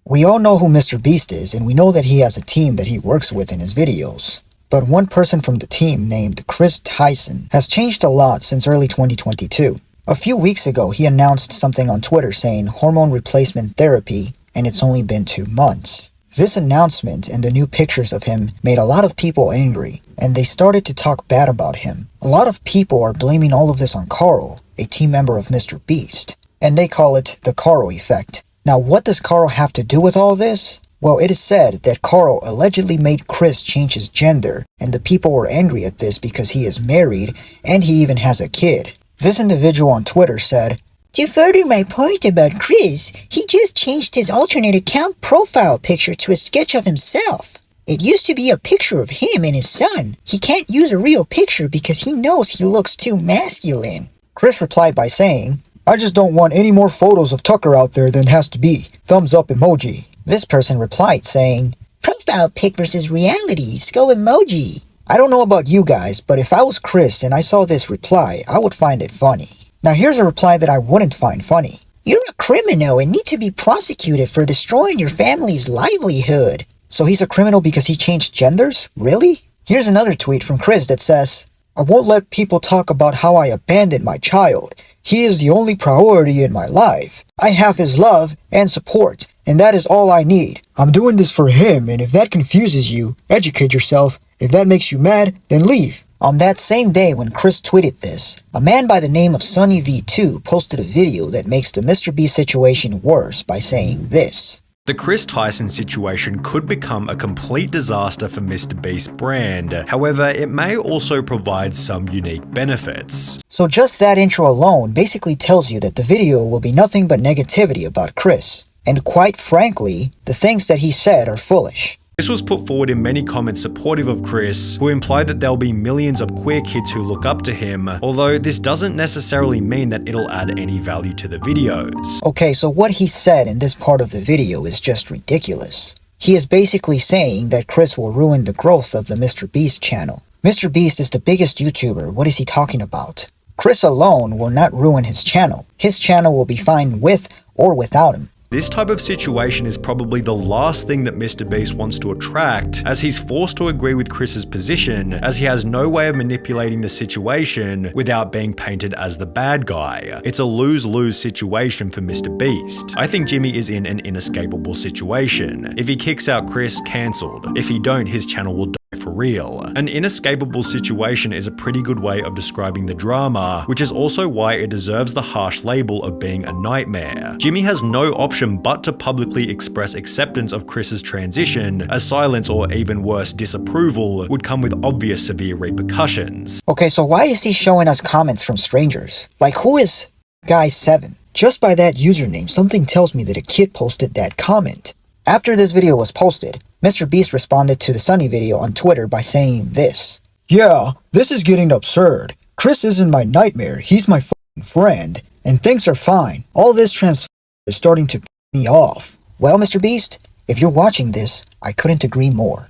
We all know who MrBeast is, and we know that he has a team that he works with in his videos. But one person from the team named Chris Tyson has changed a lot since early 2022. A few weeks ago, he announced something on Twitter saying hormone replacement therapy, and it's only been 2 months. This announcement and the new pictures of him made a lot of people angry, and they started to talk bad about him. A lot of people are blaming all of this on Carl, a team member of MrBeast, and they call it the Carl effect. Now, what does Carl have to do with all this? Well, it is said that Carl allegedly made Chris change his gender, and the people were angry at this because he is married and he even has a kid. This individual on Twitter said, "To further my point about Chris, he just changed his alternate account profile picture to a sketch of himself. It used to be a picture of him and his son. He can't use a real picture because he knows he looks too masculine." Chris replied by saying, "I just don't want any more photos of Tucker out there than has to be. Thumbs up emoji." This person replied saying, "Profile pic versus realities, go emoji." I don't know about you guys, but if I was Chris and I saw this reply, I would find it funny. Now here's a reply that I wouldn't find funny. "You're a criminal and need to be prosecuted for destroying your family's livelihood." So he's a criminal because he changed genders? Really? Here's another tweet from Chris that says, "I won't let people talk about how I abandoned my child. He is the only priority in my life. I have his love and support, and that is all I need. I'm doing this for him, and if that confuses you, educate yourself. If that makes you mad, then leave." On that same day when Chris tweeted this, a man by the name of SunnyV2 posted a video that makes the MrBeast situation worse by saying this. The Chris Tyson situation could become a complete disaster for MrBeast brand. However, it may also provide some unique benefits. So just that intro alone basically tells you that the video will be nothing but negativity about Chris. And quite frankly, the things that he said are foolish. This was put forward in many comments supportive of Chris, who implied that there'll be millions of queer kids who look up to him, although this doesn't necessarily mean that it'll add any value to the videos. Okay, so what he said in this part of the video is just ridiculous. He is basically saying that Chris will ruin the growth of the MrBeast channel. MrBeast is the biggest YouTuber, what is he talking about? Chris alone will not ruin his channel. His channel will be fine with or without him. This type of situation is probably the last thing that MrBeast wants to attract, as he's forced to agree with Chris's position, as he has no way of manipulating the situation without being painted as the bad guy. It's a lose-lose situation for MrBeast. I think Jimmy is in an inescapable situation. If he kicks out Chris, cancelled. If he don't, his channel will die for real. An inescapable situation is a pretty good way of describing the drama, which is also why it deserves the harsh label of being a nightmare. Jimmy has no option but to publicly express acceptance of Chris's transition, as silence or even worse, disapproval would come with obvious severe repercussions. Okay, so why is he showing us comments from strangers? Like, who is Guy7? Just by that username, something tells me that a kid posted that comment. After this video was posted, MrBeast responded to the Sunny video on Twitter by saying this. "Yeah, this is getting absurd. Chris isn't my nightmare, he's my f***ing friend, and things are fine. All this is starting to piss me off." Well, MrBeast, if you're watching this, I couldn't agree more.